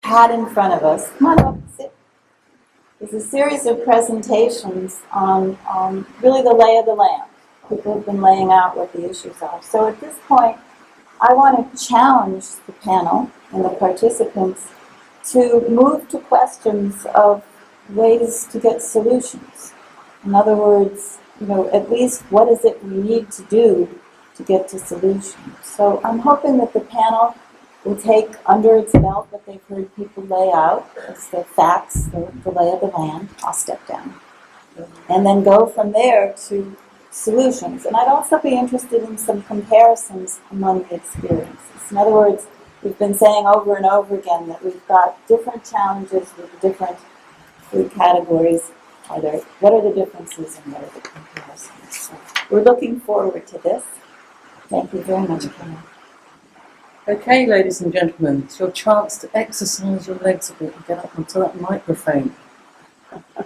had in front of us, come on up, sit, is a series of presentations on really the lay of the land. People have been laying out what the issues are. So at this point, I want to challenge the panel and the participants to move to questions of ways to get solutions. In other words, at least what is it we need to do to get to solutions. So I'm hoping that the panel will take under its belt what they've heard people lay out as the facts, the lay of the land. I'll step down. And then go from there to solutions. And I'd also be interested in some comparisons among the experiences. In other words, we've been saying over and over again that we've got different challenges with different food categories. What are the differences and what are the comparisons? So we're looking forward to this. Thank you very much, Karen. Okay, ladies and gentlemen, it's your chance to exercise your legs a bit and get up onto that microphone.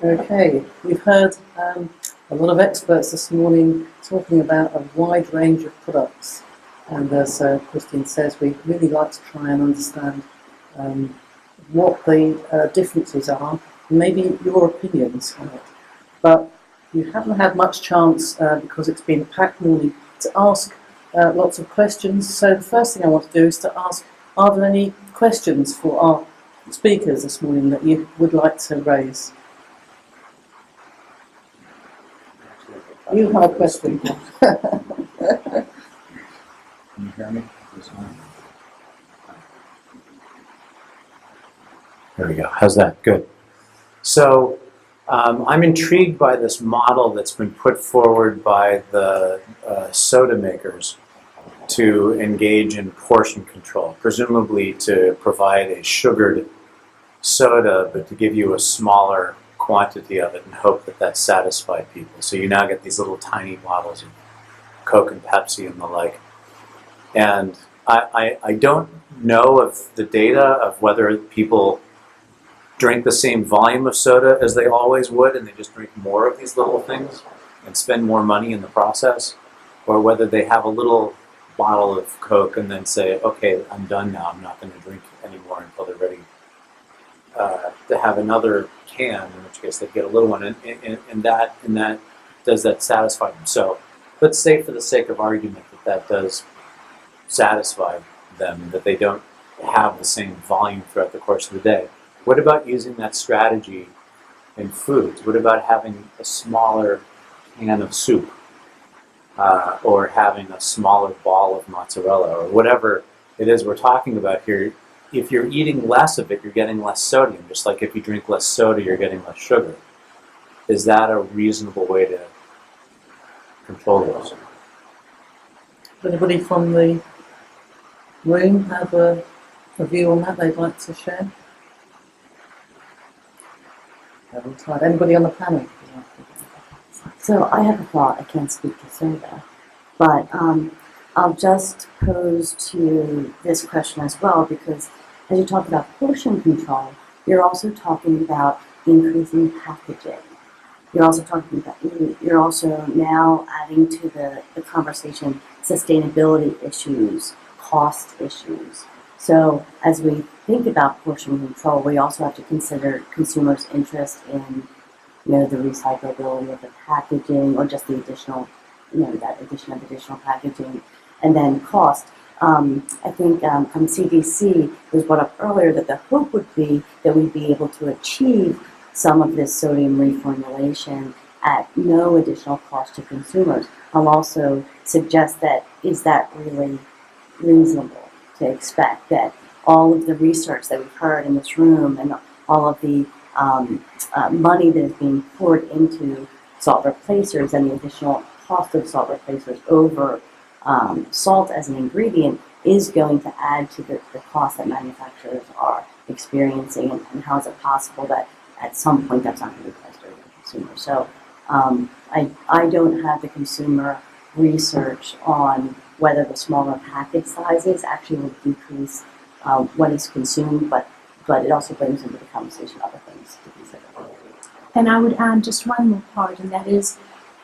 Okay, we've heard a lot of experts this morning talking about a wide range of products. And as Christine says, we really like to try and understand what the differences are, maybe your opinions on it. But you haven't had much chance, because it's been a packed morning, to ask lots of questions. So the first thing I want to do is to ask, are there any questions for our speakers this morning that you would like to raise? You have a question. Can you hear me? There we go. How's that? Good. So I'm intrigued by this model that's been put forward by the soda makers to engage in portion control, presumably to provide a sugared soda, but to give you a smaller quantity of it and hope that that satisfied people. So you now get these little tiny bottles of Coke and Pepsi and the like. And I don't know of the data of whether people drink the same volume of soda as they always would and they just drink more of these little things and spend more money in the process, or whether they have a little bottle of Coke and then say, okay, I'm done now, I'm not going to drink anymore until they're ready to have another can, in which case they get a little one, and that does that satisfy them. So let's say, for the sake of argument, that does satisfy them, that they don't have the same volume throughout the course of the day. What about using that strategy in foods? What about having a smaller can of soup, or having a smaller ball of mozzarella, or whatever it is we're talking about here? If you're eating less of it, you're getting less sodium, just like if you drink less soda, you're getting less sugar. Is that a reasonable way to control those? Anybody from the room have a view on that they'd like to share? Anybody on the panel? So I have a thought. I can't speak to soda, but I'll just pose to you this question as well, because as you talk about portion control, you're also talking about increasing packaging. You're also now adding to the conversation sustainability issues, cost issues. So as we think about portion control, we also have to consider consumers' interest in, the recyclability of the packaging, or just the additional, that addition of additional packaging, and then cost. I think from CDC, it was brought up earlier that the hope would be that we'd be able to achieve some of this sodium reformulation at no additional cost to consumers. I'll also suggest that, is that really reasonable to expect that all of the research that we've heard in this room and all of the money that is being poured into salt replacers and the additional cost of salt replacers over salt as an ingredient is going to add to the cost that manufacturers are experiencing, and how is it possible that at some point that's not going to be priced over the consumer. So I don't have the consumer research on whether the smaller package sizes actually will decrease what is consumed, but it also brings into the conversation other things to consider. And I would add just one more part, and that is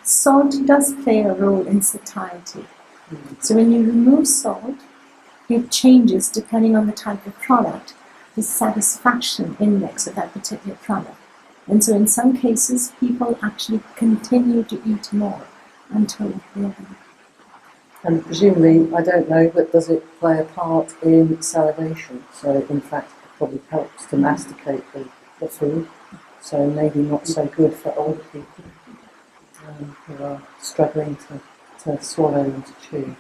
salt does play a role in satiety. So when you remove salt, it changes depending on the type of product. the satisfaction index of that particular product. And so in some cases, people actually continue to eat more until they're done. And presumably, I don't know, but does it play a part in salivation? So in fact, it probably helps to masticate the food. So maybe not so good for older people who are struggling to swallow and to chew.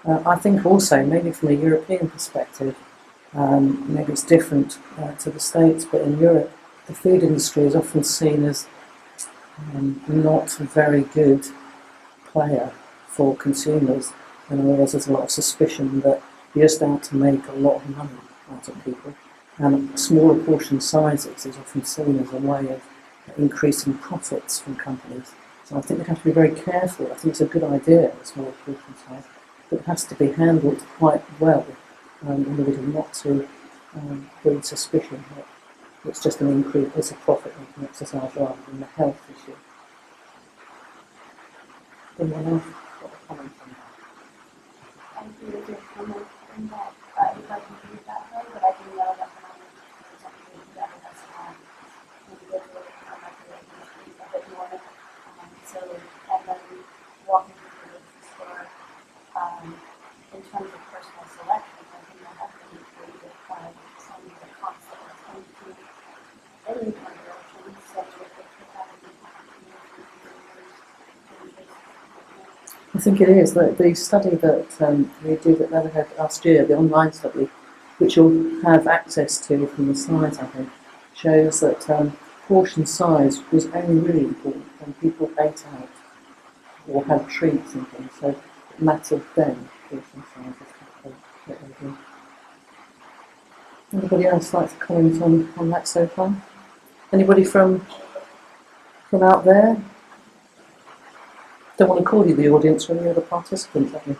I think also, maybe from a European perspective, maybe it's different to the States, but in Europe, the food industry is often seen as not a very good player for consumers. In other words, there's a lot of suspicion that you're just out to make a lot of money out of people. And smaller portion sizes is often seen as a way of increasing profits from companies. So I think we have to be very careful. I think it's a good idea, a smaller portion size, but it has to be handled quite well in order not to breed suspicion that it's just an increase, it's a profit-making exercise rather than a health issue. Anyone else got a comment on that? I agree with your comment in that I would like to do it that way, but I do know that when I was doing something that has individual microbiology a bit more. So, and then walking through the store, in terms of personal selection, I think I have been created by some of the costs that are coming to any kind of options, such as the capacity. I think it is. The study that we did at Leatherhead last year, the online study, which you'll have access to from the slides, I think, shows that portion size was only really important when people ate out or had treats and things. So it mattered then, portion size is what they do. Anybody else like to comment on that so far? Anybody from out there? Don't want to call you the audience when you're the participants, have you?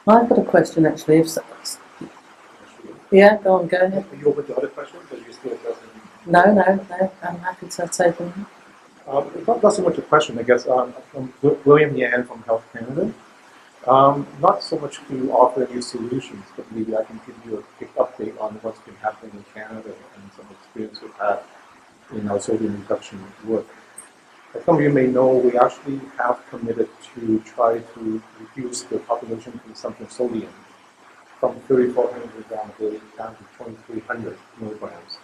I've got a question actually. Yeah, go ahead. Are you open to other questions, or are you still present? No, I'm happy to take them. It's not so much a question, I guess. I'm William Yan from Health Canada. Not so much to offer new solutions, but maybe I can give you a quick update on what's been happening in Canada and some experience we've had in our sodium reduction work. As some of you may know, we actually have committed to try to reduce the population consumption of sodium from 3,400 grams a day down to 2,300 milligrams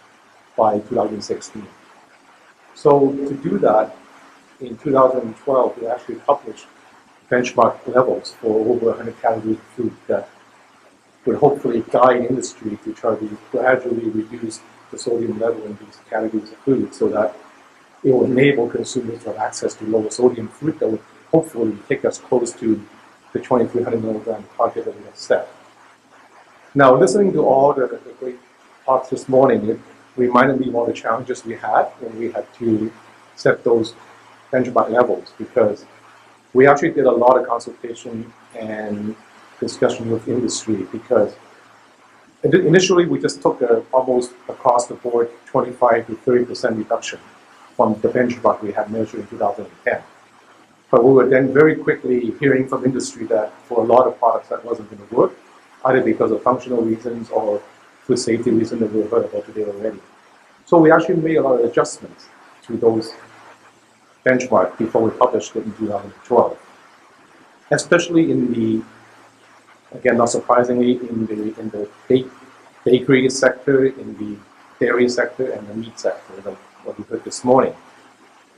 by 2016. So to do that, in 2012, we actually published benchmark levels for over 100 categories of food that would hopefully guide industry to try to gradually reduce the sodium level in these categories of food so that it will enable consumers to have access to lower sodium food that would hopefully take us close to the 2,300 milligram target that we have set. Now, listening to all the great talks this morning, it reminded me of all the challenges we had when we had to set those benchmark levels, because we actually did a lot of consultation and discussion with industry, because initially we just took almost across the board 25 to 30% reduction from the benchmark we had measured in 2010. But we were then very quickly hearing from industry that for a lot of products that wasn't going to work, either because of functional reasons or food safety reasons that we've heard about today already. So we actually made a lot of adjustments to those benchmarks before we published it in 2012. Especially in the, again, not surprisingly, in the bakery sector, in the dairy sector, and the meat sector, like what we heard this morning.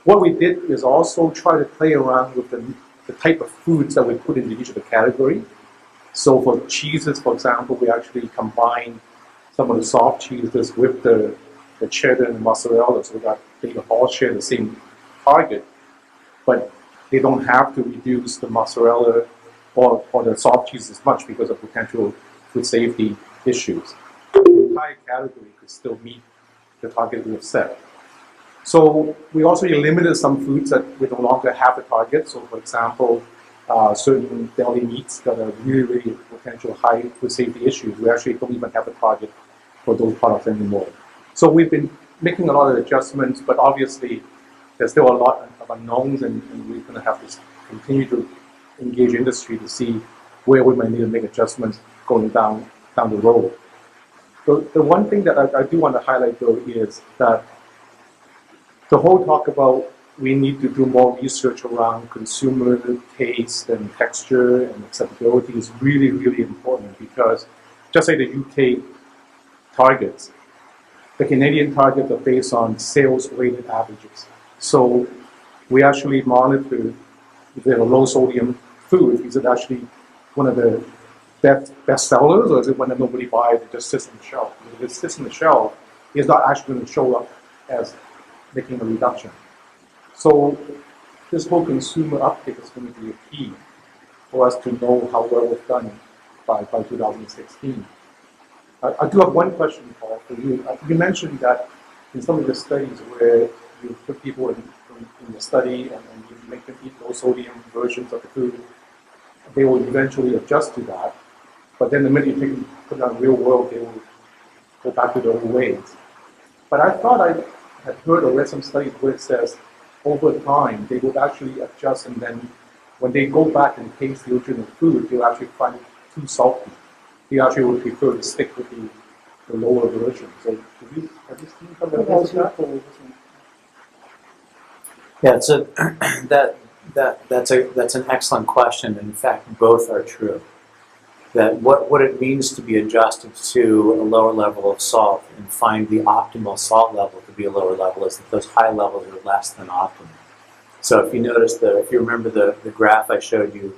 What we did is also try to play around with the type of foods that we put into each of the category. So for cheeses, for example, we actually combined some of the soft cheeses with the cheddar and the mozzarella, so that they all share the same target, but they don't have to reduce the mozzarella or the soft cheese as much because of potential food safety issues. The entire category could still meet the target we have set. So we also eliminated some foods that we no longer have the target. So for example, certain deli meats that are really potential high food safety issues, we actually don't even have a target for those products anymore. So we've been making a lot of adjustments, but obviously there's still a lot of unknowns, and we're going to have to continue to engage industry to see where we might need to make adjustments going down down the road. The one thing that I do want to highlight though is that the whole talk about we need to do more research around consumer taste and texture and acceptability is really, really important, because just like the UK targets, the Canadian targets are based on sales-weighted averages. So we actually monitor if they're a low-sodium food. Is it actually one of the best sellers, or is it one that nobody buys, it just sits on the shelf? If it sits on the shelf, it's not actually going to show up as making a reduction. So this whole consumer uptake is going to be a key for us to know how well it's done by 2016. I do have one question, Paul, for you. You mentioned that in some of the studies where you put people in the study and you make them eat low sodium versions of the food, they will eventually adjust to that. But then the minute you put it on real world, they will go back to their old ways. But I thought I had heard or read some studies where it says over time they would actually adjust, and then when they go back and taste the original food, they'll actually find it too salty. They actually would prefer to stick with the lower version. So have you seen some evidence of that? Yeah, it's that's an excellent question. In fact, both are true. That what it means to be adjusted to a lower level of salt and find the optimal salt level to be a lower level is that those high levels are less than optimal. So if you notice if you remember the graph I showed you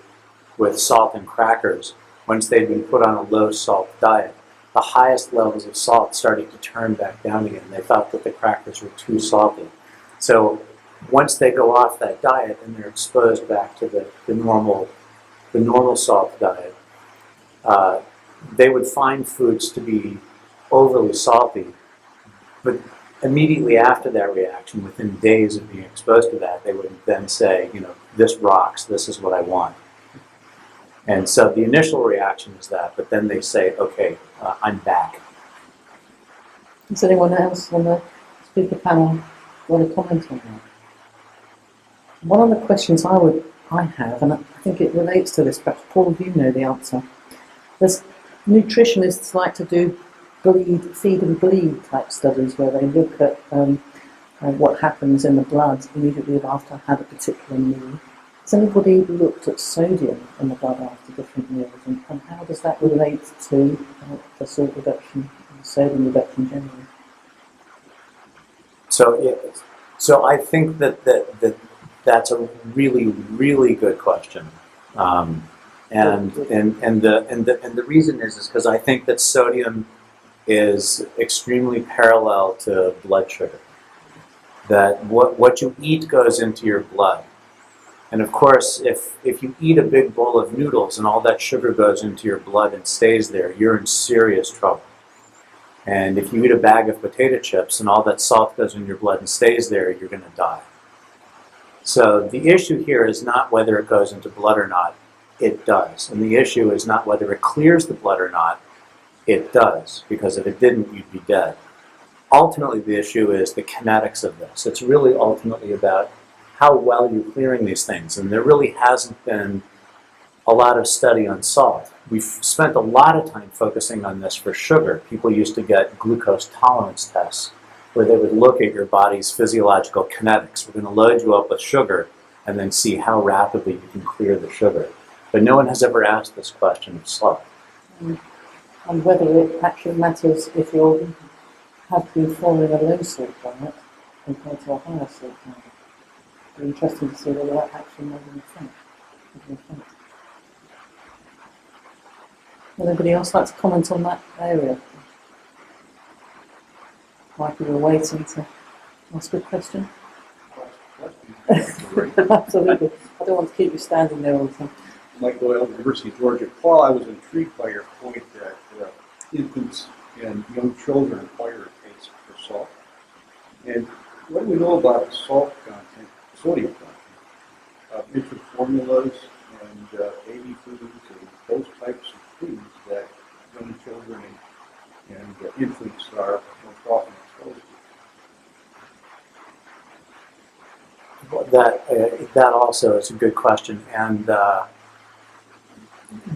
with salt and crackers, once they'd been put on a low salt diet, the highest levels of salt started to turn back down again. They thought that the crackers were too salty. So once they go off that diet and they're exposed back to the normal salt diet, they would find foods to be overly salty, but immediately after that reaction, within days of being exposed to that, they would then say, this rocks, this is what I want. And so the initial reaction is that, but then they say, okay, I'm back. Does anyone else on the speaker panel want to comment on that? One of the questions I have, and I think it relates to this, perhaps Paul, you know the answer. There's nutritionists like to do feed and bleed type studies where they look at what happens in the blood immediately after I had a particular meal. Has anybody looked at sodium in the blood after different meals, and how does that relate to the salt reduction and sodium reduction generally? So I think that's a really, really good question. And the reason is because I think that sodium is extremely parallel to blood sugar. That what you eat goes into your blood. And of course, if you eat a big bowl of noodles and all that sugar goes into your blood and stays there, you're in serious trouble. And if you eat a bag of potato chips and all that salt goes in your blood and stays there, you're going to die. So the issue here is not whether it goes into blood or not. It does. And the issue is not whether it clears the blood or not. It does. Because if it didn't, you'd be dead. Ultimately, the issue is the kinetics of this. It's really ultimately about how well you're clearing these things. And there really hasn't been a lot of study on salt. We've spent a lot of time focusing on this for sugar. People used to get glucose tolerance tests where they would look at your body's physiological kinetics. We're going to load you up with sugar and then see how rapidly you can clear the sugar. But no one has ever asked this question of salt. And whether it actually matters if you have been following a low salt diet compared to a higher salt diet. It'd be interesting to see whether that actually made an effect. Would anybody else like to comment on that area? Michael, you're waiting to ask a question. Absolutely. I don't want to keep you standing there all the time. Michael L. University of Georgia. Paul, I was intrigued by your point that infants and young children acquire a taste for salt. And what do we know about the salt content, sodium content, of infant formulas and baby foods and those types of foods that young children and infants are most often exposed to? That also is a good question. And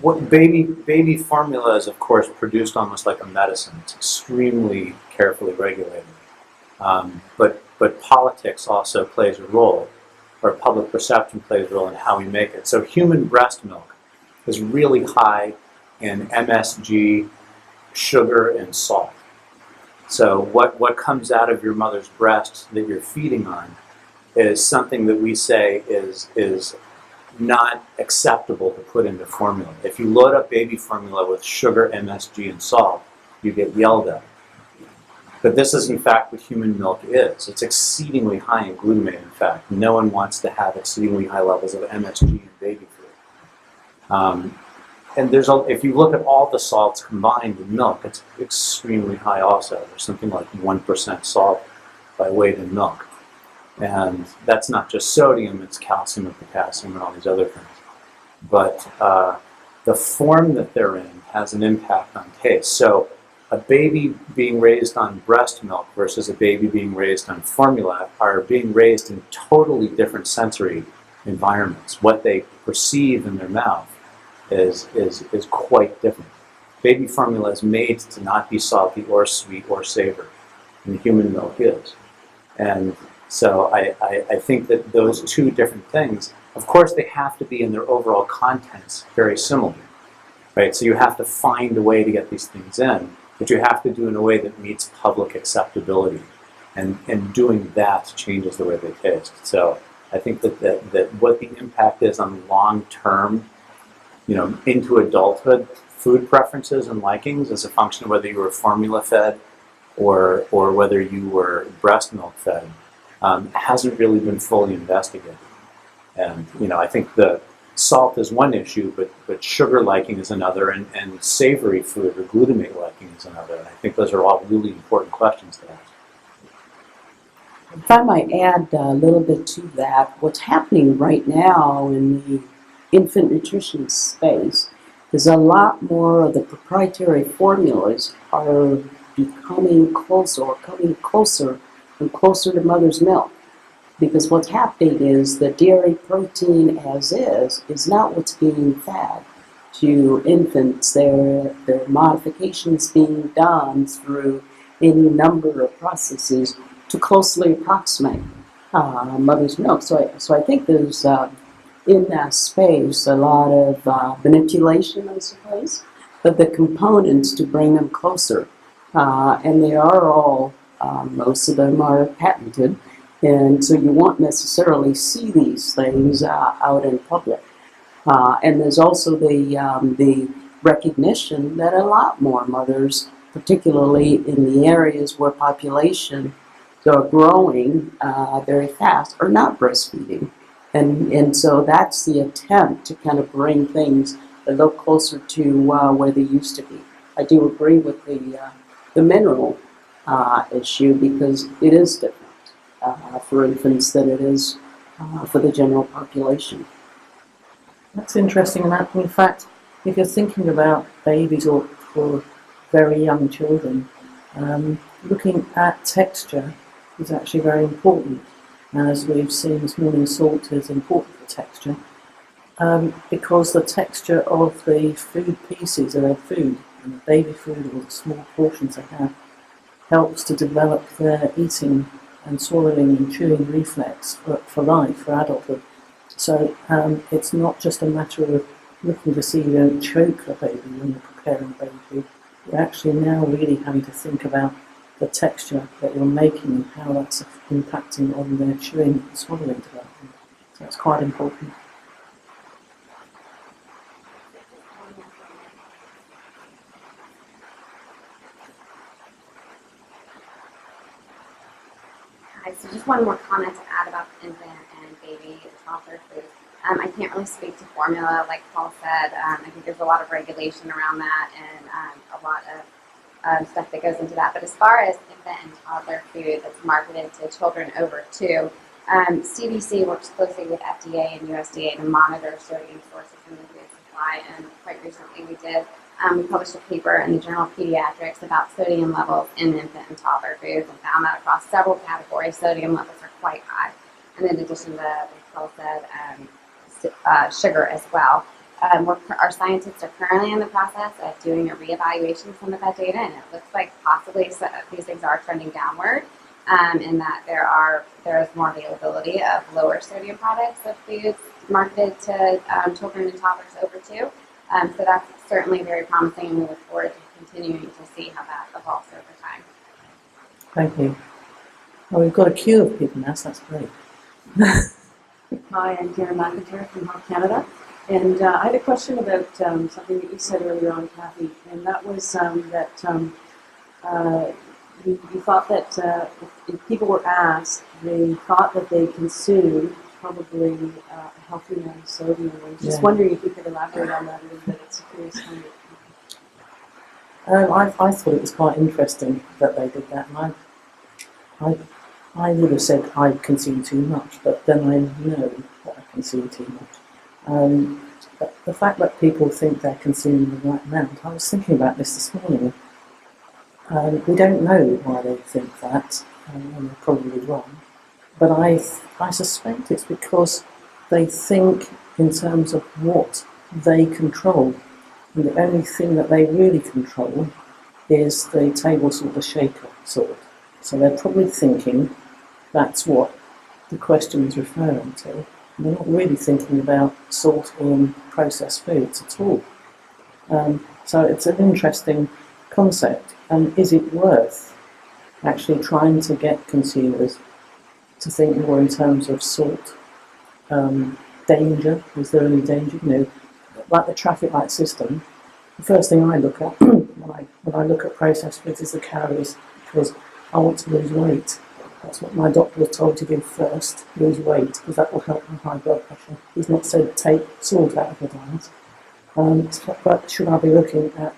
what baby formula is, of course, produced almost like a medicine. It's extremely carefully regulated. But politics also plays a role, or public perception plays a role in how we make it. So human breast milk is really high in MSG, sugar, and salt. So what comes out of your mother's breast that you're feeding on is something that we say is not acceptable to put into formula. If you load up baby formula with sugar, MSG, and salt, you get yelled at. But this is in fact what human milk is. It's exceedingly high in glutamate, in fact. No one wants to have exceedingly high levels of MSG in baby food. And if you look at all the salts combined in milk, it's extremely high also. There's something like 1% salt by weight in milk. And that's not just sodium, it's calcium and potassium and all these other things. But the form that they're in has an impact on taste. So a baby being raised on breast milk versus a baby being raised on formula are being raised in totally different sensory environments. What they perceive in their mouth is quite different. Baby formula is made to not be salty or sweet or savory, and human milk is. And so I think that those two different things, of course they have to be in their overall contents very similar, right? So you have to find a way to get these things in, but you have to do it in a way that meets public acceptability. And doing that changes the way they taste. So I think that what the impact is on long-term, into adulthood, food preferences and likings is a function of whether you were formula fed or whether you were breast milk fed. Hasn't really been fully investigated. And I think the salt is one issue, but sugar liking is another, and savory food or glutamate liking is another. And I think those are all really important questions to ask. If I might add a little bit to that, what's happening right now in the infant nutrition space is a lot more of the proprietary formulas are becoming closer or coming closer and closer to mother's milk. Because what's happening is the dairy protein as is not what's being fed to infants. There are modifications being done through any number of processes to closely approximate mother's milk. So I think there's in that space a lot of manipulation, I suppose, of the components to bring them closer. And they are all, most of them are patented. And so you won't necessarily see these things out in public. And there's also the recognition that a lot more mothers, particularly in the areas where populations are growing very fast, are not breastfeeding. And so that's the attempt to kind of bring things a little closer to where they used to be. I do agree with the mineral issue because it is different for infants than it is for the general population. That's interesting. And in fact, if you're thinking about babies or very young children, looking at texture is actually very important. And as we've seen this morning, salt is important for texture because the texture of the food pieces of their food, and the baby food or the small portions they have, helps to develop their eating and swallowing and chewing reflex for life, for adulthood. So it's not just a matter of looking to see you don't choke a baby when you're preparing baby food. You're actually now really having to think about the texture that you're making and how that's impacting on their chewing and swallowing development. So that's quite important. So just one more comment to add about infant and baby toddler food. I can't really speak to formula, like Paul said. I think there's a lot of regulation around that and a lot of stuff that goes into that. But as far as infant and toddler food that's marketed to children over 2, CDC works closely with FDA and USDA to monitor sodium sources in the food supply. And quite recently we published a paper in the Journal of Pediatrics about sodium levels in infant and toddler foods and found that across several categories, sodium levels are quite high. And in addition to, like Paul said, sugar as well. our scientists are currently in the process of doing a reevaluation of some of that data, and it looks like possibly these things are trending downward, and that there is more availability of lower sodium products of foods marketed to children and toddlers over 2. So that's certainly very promising, and we look forward to continuing to see how that evolves over time. Thank you. Well, we've got a queue of people now, so that's great. Hi, I'm Karen McIntyre from Health Canada. And I had a question about something that you said earlier on, Kathy, and that was that you thought that if people were asked, they thought that they consumed probably a healthy amount of sodium. I was just wondering if you could elaborate on that a little bit. It's a curious kind of. I thought it was quite interesting that they did that, and I would have said I consume too much, but then I know that I consume too much. But the fact that people think they're consuming the right amount, I was thinking about this morning. We don't know why they think that, and they're probably wrong. But I suspect it's because they think in terms of what they control. And the only thing that they really control is the table salt, the shaker salt. So they're probably thinking that's what the question is referring to. They're not really thinking about salt in processed foods at all. So it's an interesting concept. And is it worth actually trying to get consumers to think more in terms of salt? Danger, is there any danger? You know, like the traffic light system, the first thing I look at when I look at processed foods is the calories, because I want to lose weight. That's what my doctor was told to do first, lose weight, because that will help my high blood pressure. He's not said take salt out of the diet. But should I be looking at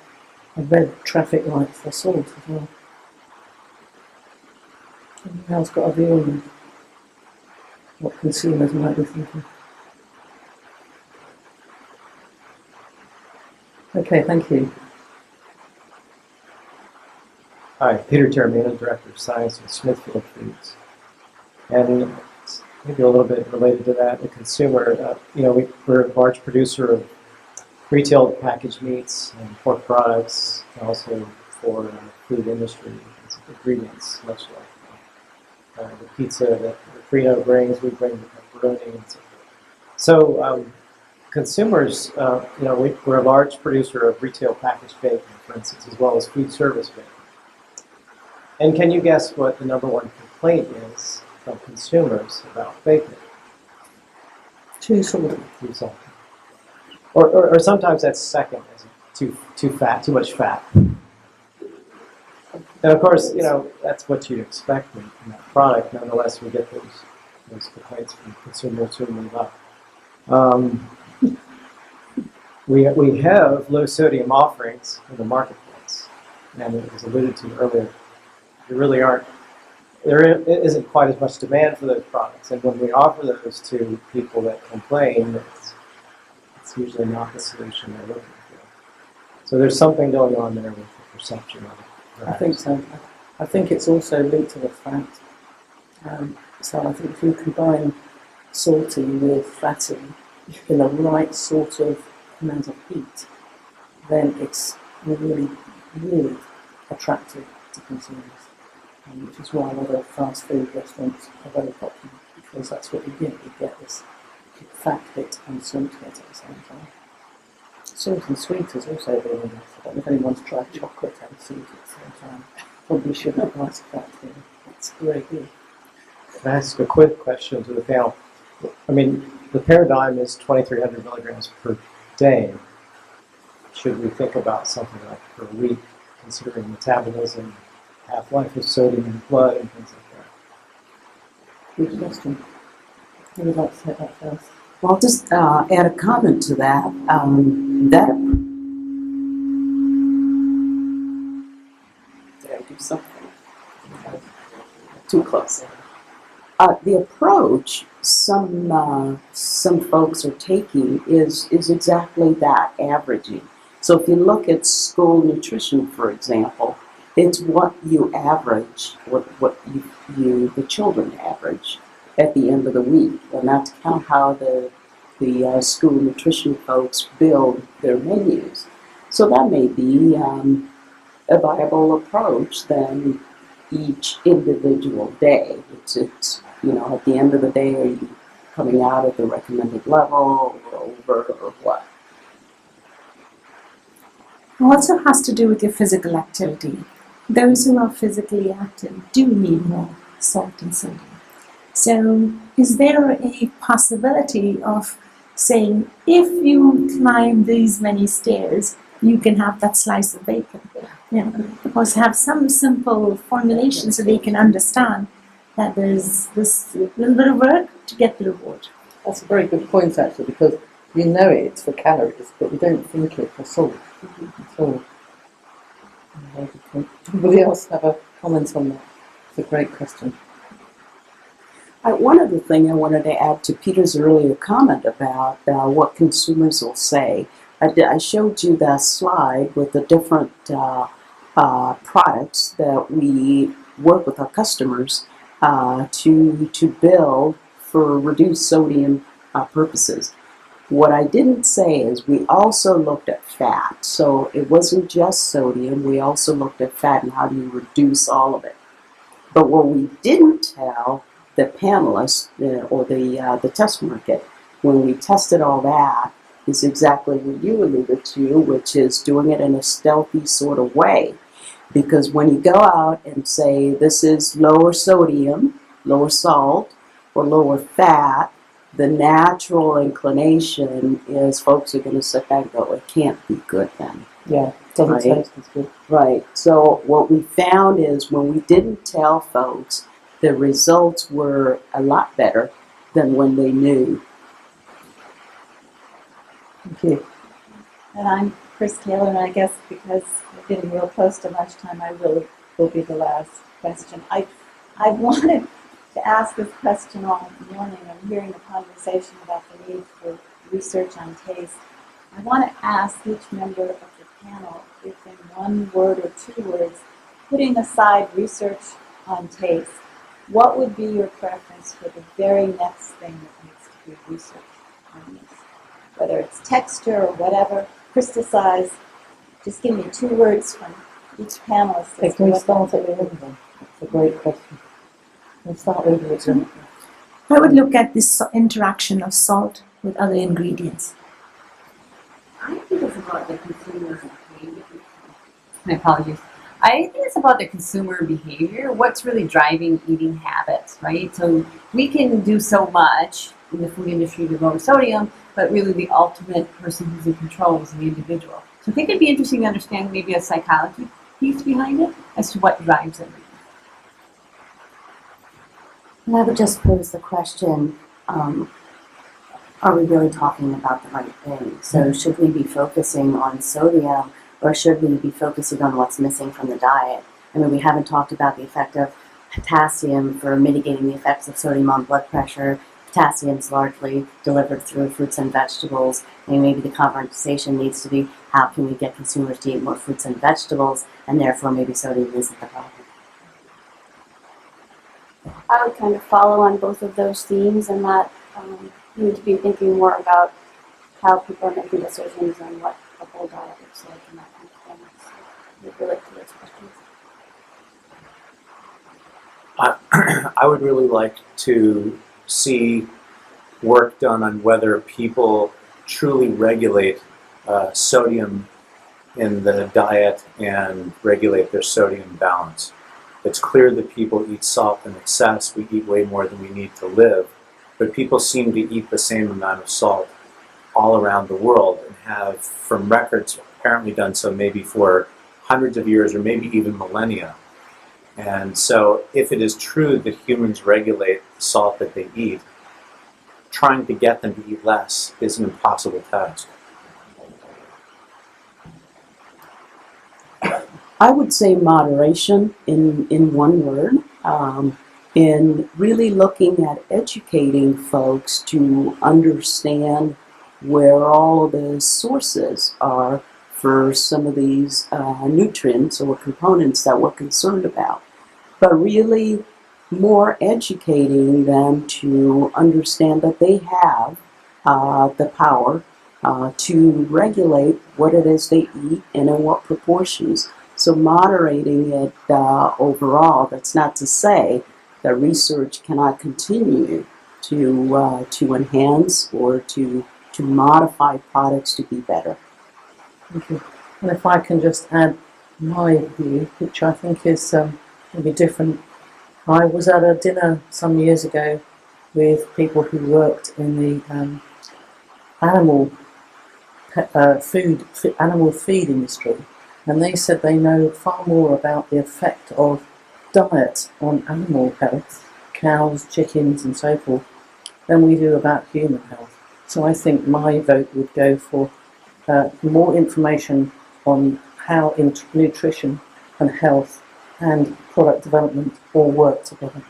a red traffic light for salt as well? Anyone else got a view on what consumers might be thinking? Okay, thank you. Hi, Peter Termino, Director of Science at Smithfield Foods. And maybe a little bit related to that, the consumer, we're a large producer of retail packaged meats and pork products, and also for the food industry ingredients, much like the pizza that Frito brings, we bring the pepperoni and so forth. So consumers, we're a large producer of retail packaged bacon, for instance, as well as food service bacon. And can you guess what the number one complaint is from consumers about bacon? Too salty. Too salty. Or sometimes that's second, as too fat, too much fat. And of course, that's what you expect in that product. Nonetheless, we get those complaints from consumers who move up. We have low sodium offerings in the marketplace, and it was alluded to earlier. There isn't quite as much demand for those products, and when we offer those to people that complain, it's usually not the solution they're looking for. So there's something going on there with the perception of it. I think so. I think it's also linked to the fat. So I think if you combine salty with fatty in the right sort of amount of heat, then it's really, really attractive to consumers. Which is why a lot of fast food restaurants are very popular, because that's what you get. You get this fat hit and salt hit at the same time. Salt and sweet is also very nice. I don't know if anyone's tried chocolate and sweet at the same time. Probably should have a nice fat thing. It's very good. Can I ask a quick question to the panel? I mean, the paradigm is 2,300 milligrams per day. Should we think about something like per week, considering metabolism, half-life of sodium in the blood, and things like that? Good question. Who would like to take that first? Well, I'll just add a comment to that. Did I do something? Too close. The approach some folks are taking is exactly that, averaging. So if you look at school nutrition, for example, it's what you average, what the children average at the end of the week, and that's kind of how the the school nutrition folks build their menus. So that may be a viable approach than each individual day. It's at the end of the day, are you coming out at the recommended level or over or what? It also has to do with your physical activity. Those who are physically active do need more salt and sodium. So is there a possibility of saying, if you climb these many stairs, you can have that slice of bacon? Because have some simple formulation so they can understand that there's this little bit of work to get the reward. That's a very good point, actually, because you know it's for calories, but we don't think it for salt at all. Very good point. Does anybody else have a comment on that? It's a great question. One other thing I wanted to add to Peter's earlier comment about what consumers will say. I showed you that slide with the different products that we work with our customers to build for reduced sodium purposes. What I didn't say is we also looked at fat. So it wasn't just sodium, we also looked at fat and how do you reduce all of it. But what we didn't tell the panelists or the test market when we tested all that is exactly what you alluded to, which is doing it in a stealthy sort of way. Because when you go out and say this is lower sodium, lower salt, or lower fat, the natural inclination is folks are going to sit back and go, it can't be good then. Yeah, it doesn't Right. taste as good. Right. So what we found is when we didn't tell folks, the results were a lot better than when they knew. Thank you. And I'm Chris Taylor, and I guess because we're getting real close to lunchtime, I really will be the last question. I wanted to ask this question all morning. I'm hearing the conversation about the need for research on taste. I want to ask each member of the panel if in one word or two words, putting aside research on taste, what would be your preference for the very next thing that needs to be researched on this? Whether it's texture or whatever, crystallize. Just give me 2 words from each panelist. Okay, can we start at the end then? That's a great question. We'll start over at the I would look at this interaction of salt with other ingredients. I think it's about the consumer behavior. My apologies. I think it's about the consumer behavior. What's really driving eating habits, right? So we can do so much in the food industry to lower sodium, but really the ultimate person who's in control is the individual. So I think it'd be interesting to understand maybe a psychology piece behind it as to what drives everything. And I would just pose the question, are we really talking about the right thing? So should we be focusing on sodium or should we be focusing on what's missing from the diet? I mean, we haven't talked about the effect of potassium for mitigating the effects of sodium on blood pressure. Potassium is largely delivered through fruits and vegetables. And maybe the conversation needs to be, how can we get consumers to eat more fruits and vegetables, and therefore maybe sodium isn't the problem. I would kind of follow on both of those themes, and that you need to be thinking more about how people are making decisions and what the whole diet looks like and that kind of thing. So we relate to those questions. I would really like to see work done on whether people truly regulate sodium in the diet and regulate their sodium balance. It's clear that people eat salt in excess. We eat way more than we need to live, but people seem to eat the same amount of salt all around the world and have, from records, apparently done so maybe for hundreds of years or maybe even millennia. And so if it is true that humans regulate the salt that they eat, trying to get them to eat less is an impossible task. I would say moderation in one word, in really looking at educating folks to understand where all the sources are for some of these nutrients or components that we're concerned about. But really more educating them to understand that they have the power to regulate what it is they eat and in what proportions. So moderating it overall, that's not to say that research cannot continue to enhance or to modify products to be better. Thank you. And if I can just add my view, which I think is maybe different. I was at a dinner some years ago with people who worked in the animal animal feed industry, and they said they know far more about the effect of diet on animal health, cows, chickens, and so forth, than we do about human health. So I think my vote would go for more information on how nutrition and health and product development all work together.